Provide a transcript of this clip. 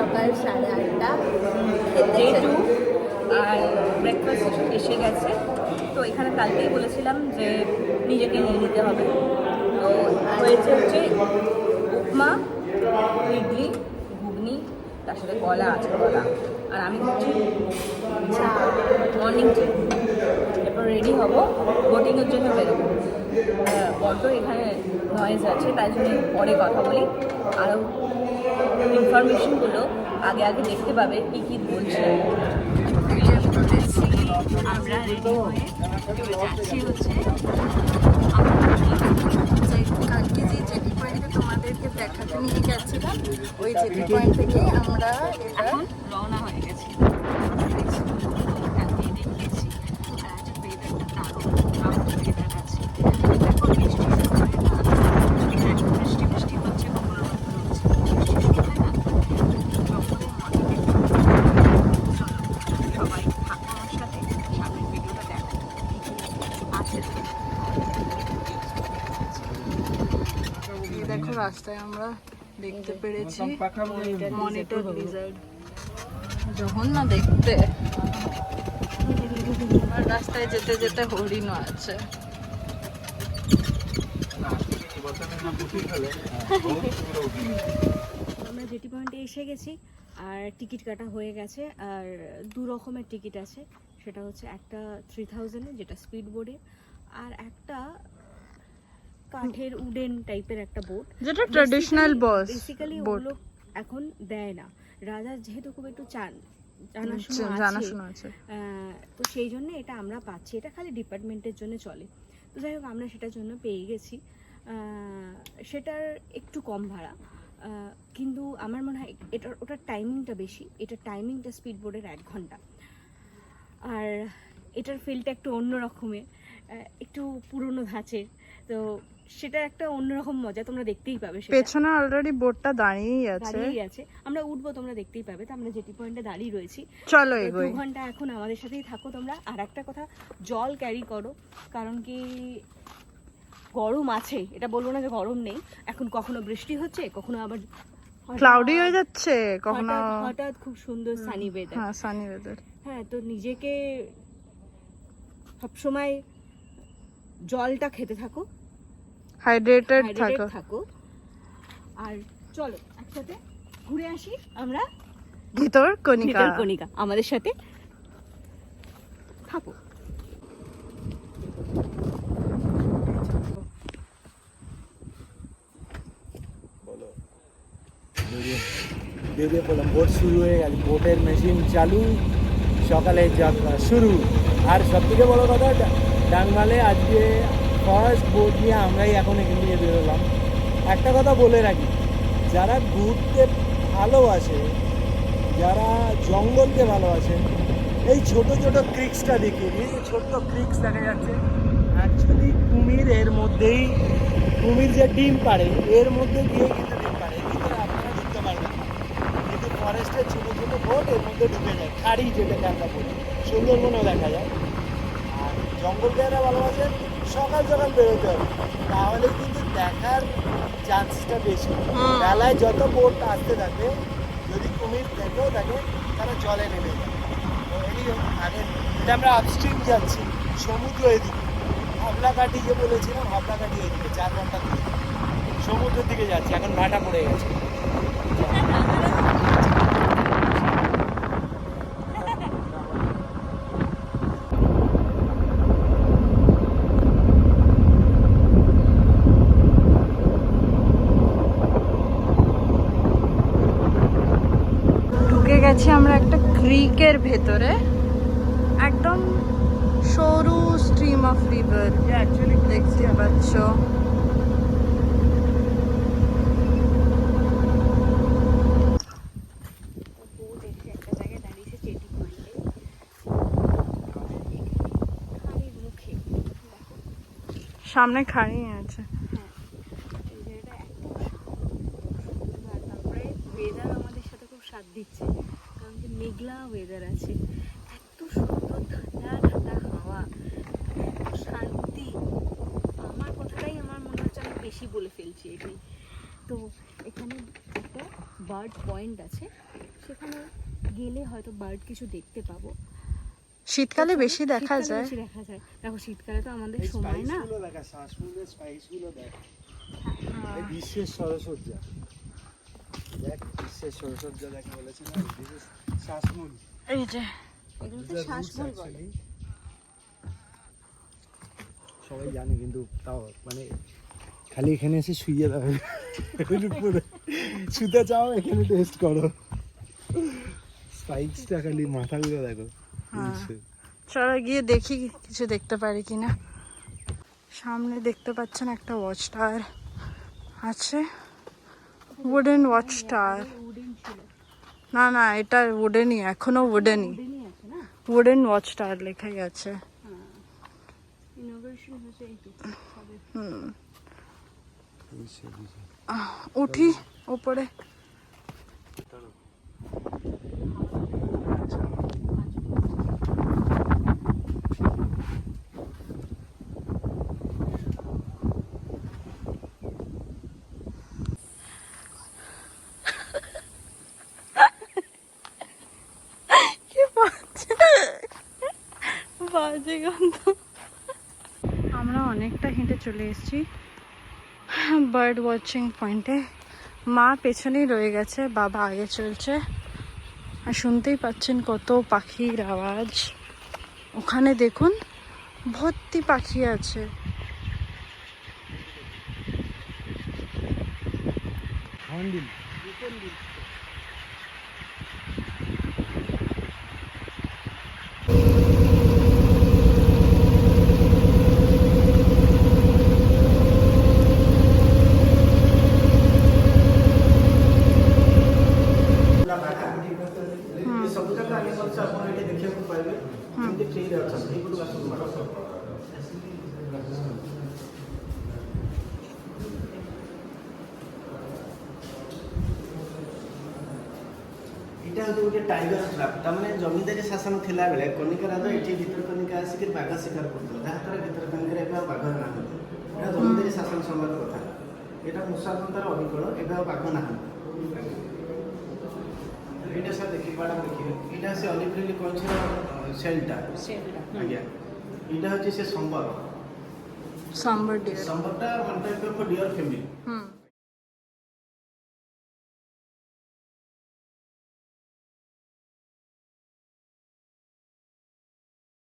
সকাল 8:30 ডে 2 আর ব্রেকফাস্ট এসে গেছে। তো এখানে কালকেই বলেছিলাম যে নিজেকে নিয়ে নিতে হবে। তো হয়েছে হচ্ছে উপমা, ইডলি, ঘুগনি, তার সাথে কলা আছে কলা, আর আমি হচ্ছি মর্নিং ট্রেন। এরপর রেডি হব, বোটিংয়ের জন্য বেরোবো। বড্ড এখানে নয়েজ আছে, তাই জন্য পরে কথা বলি। আরও ইনফরমেশনগুলো আগে আগে দেখতে পাবে কী কী বলছে। আমরা রেডি হয়ে যাচ্ছি হচ্ছে কালকে যে জেটি পয়েন্টে তোমাদেরকে দেখাতে নিয়ে গেছিলাম, ওই জেটি পয়েন্ট থেকে আমরা এখন রওনা হয়ে গেছি। দেখো রাস্তায় আমরা দেখতে পেরেছি মনিটর লিজার্ড, যখন না দেখতে। আর রাস্তায় যেতে যেতে হরিণও আছে। আমরা জেটি পয়েন্টে এসে গেছি আর টিকিট কাটা হয়ে গেছে। আর 2 রকমের টিকিট আছে, সেটা হচ্ছে একটা 3000 যেটা স্পিড বোর্ডে, আর একটা কাঠের উডেন টাইপের একটা বোট, যেটা ট্র্যাডিশনাল বস বেসিক্যালি বোট ওগুলো এখন দেয় না। রাজা যেহেতু খুব একটু জানাশোনা আছে, তো সেই জন্য এটা আমরা পাচ্ছি। এটা খালি ডিপার্টমেন্টের জন্য চলে। তো যাই হোক, আমরা সেটার জন্য পেয়ে গেছি। সেটার একটু কম ভাড়া, কিন্তু আমার মনে হয় ওটার টাইমিংটা বেশি। এটার টাইমিংটা স্পিড বোর্ডের 1 ঘন্টা। আর এটার ফিলটা একটু অন্য রকমের, একটু পুরনো ধাঁচের। তো সেটা একটা অন্যরকম মজা, তোমরা দেখতেই পাবে। পেছনে অলরেডি বোটটা দাঁড়িয়েই আছে, আমরা উঠবো, তোমরা দেখতেই পাবে। তো আমরা জেটি পয়েন্টে দাঁড়িয়ে রয়েছি। চলো 2 ঘন্টা এখন আমাদের সাথেই থাকো তোমরা। আর একটা কথা, জল ক্যারি করো, কারণ কি গরম আছে, এটা বলবো না যে গরম নেই। এখন কখনো বৃষ্টি হচ্ছে, কখনো আবার ক্লাউডি হয়ে যাচ্ছে, কখনো হঠাৎ খুব সুন্দর সানি ওয়েদার। হ্যাঁ, সানি ওয়েদার। হ্যাঁ, তো নিজেকে সবসময় জলটা খেতে থাকো, হাইড্রেটেড থাকো। আর চলো একসাথে ঘুরে আসি আমরা ভিতর কণিকা। আমাদের সাথে থাকো। বেরিয়ে পড়লাম, বোট শুরু হয়ে গেছে, বোটের মেশিন চালু, সকালে যাত্রা শুরু। আর সব থেকে বড়ো কথা, ডাংমালে আজকে ফার্স্ট বোট নিয়ে আমরাই এখন এখান থেকে বেরোলাম। একটা কথা বলে রাখি, যারা ঘুরতে ভালোবাসে, যারা জঙ্গলকে ভালোবাসে, এই ছোট ছোট ক্রিক্সটা দেখে, এই যে ছোট্ট ক্রিক্স দেখা যাচ্ছে, অ্যাকচুয়ালি কুমির এর মধ্যেই, কুমির যে ডিম পাড়ে এর মধ্যে দিয়ে কিন্তু ডিম পাড়ে, ভিতরে আপনারা ঢুকতে পারবেন না। কিন্তু ফরেস্টের ছোটো ছোটো বোট এর মধ্যে ঢুকে যায়, খাড়ি যেটাকে আমরা বলি, সুন্দরবনেও দেখা যায়। আর জঙ্গলকে যারা ভালোবাসেন, সকাল সকাল বেরোতে হবে, তাহলে কিন্তু দেখার চান্সটা বেশি। বেলায় যত বোট আসতে থাকে, যদি কুমির দেখেও থাকে, তারা জলে নেমে যায়। তো এই আগে এটা আমরা আপস্ট্রিম যাচ্ছি, সমুদ্র এদিকে, হাবলাকাঠি যে বলেছিলাম, হাবলাকাঠি এদিকে 4 ঘন্টা দূরে সমুদ্রের দিকে যাচ্ছি। এখন ভাটা পড়ে গেছে। ঢুকে গেছি আমরা একটা ক্রিকের ভেতরে, একদম সরু স্ট্রিম অফ রিভার দেখতে পাচ্ছ। সামনে খাড়ি আছে। তারপরে ওয়েদার আমাদের সাথে খুব সাথ দিচ্ছে, কারণ কি মেঘলা ওয়েদার আছে, এত সুন্দর ঠান্ডা ঠান্ডা হাওয়া, শান্তি। আমার কথাটাই আমার মনে হচ্ছে আমি বেশি বলে ফেলছি এটাই। তো এখানে একটা বার্ড পয়েন্ট আছে, সেখানে গেলে হয়তো বার্ড কিছু দেখতে পাবো। শীতকালে বেশি দেখা শীতকালে যায়। বেশি দেখা যায়। দেখো শীতকালে তো আমাদের সময় না। স্পাইসগুলো দেখা, শ্বাসমূলের স্পাইসগুলো দেখ। এই বিশ্বের সরসজ্জা দেখ, বিশ্বের সরসজ্জা দেখে বলেছি না, this is শ্বাসমূল। এই যে এগুলো তো These are roots শ্বাসমূল বলে। actually। সবাই জানে কিন্তু তাও মানে খালি এখানে এসে শুয়ে যাবে, শুতে চাও এখানে টেস্ট করো। স্পাইকসটা খালি মাথাগুলো দেখো। হ্যাঁ। চলো গিয়ে দেখি কিছু দেখতে পারি কিনা। সামনে দেখতে পাচ্ছেন একটা ওয়াচ টাওয়ার আছে, উডেন ওয়াচ টাওয়ার। উডেন ছিল, না না, এটা উডেনই, এখনো উডেনই। উডেনই আছে না। উডেন ওয়াচ টাওয়ার লেখাই আছে। ইনোভেশন হচ্ছে এইটু সবে। উঠি উপরে। বাজে গন্ধ। আমরা অনেকটা হেঁটে চলে এসেছি বার্ড ওয়াচিং পয়েন্টে। মা পেছনেই রয়ে গেছে, বাবা আগে চলছে। আর শুনতেই পাচ্ছেন কত পাখির আওয়াজ। ওখানে দেখুন ভর্তি পাখি আছে। হর্নবিল। ସବୁଯାକ ଆନିମଲ୍ସ ଆପଣ ଏଠି ଦେଖିବାକୁ ପାଇବେ, ଯେମିତି ଫ୍ରିରେ ଅଛନ୍ତି। ଏଇପଟକୁ ଆସନ୍ତୁ। ଏଇଟା ହେଉଛି ଗୋଟେ ଟାଇଗର ଟ୍ରାପ୍। ତାମାନେ ଜମିଦାରୀ ଶାସନ ଥିଲାବେଳେ କନିକା ରାଜା ଏଠି ଭିତରକନିକା ଆସିକି ବାଘ ଶିକାର କରୁଥିଲେ, ଯାହାଦ୍ୱାରା ଭିତରକନିକାରେ ଏବେ ଆଉ ବାଘ ନାହାନ୍ତି। ଏଇଟା ଜମିଦାରୀ ଶାସନ ସମୟର କଥା। ଏଇଟା ମୂଷାକନ୍ତାର ଅବିକଳ, ଏବେ ଆଉ ବାଘ ନାହାନ୍ତି। ଏଇଟା ସାର୍ ଦେଖିବେ, ମ୍ୟାଡ଼ାମ ଦେଖିବେ, ଏଇଟା ସେ ଅଲିଭ୍ କଇଁଛର ସେଲ୍ଟା। ଆଜ୍ଞା, ଏଇଟା ହେଉଛି ସେ ସମ୍ବର। Sambar deer. ସମ୍ବରଟା one type of deer family.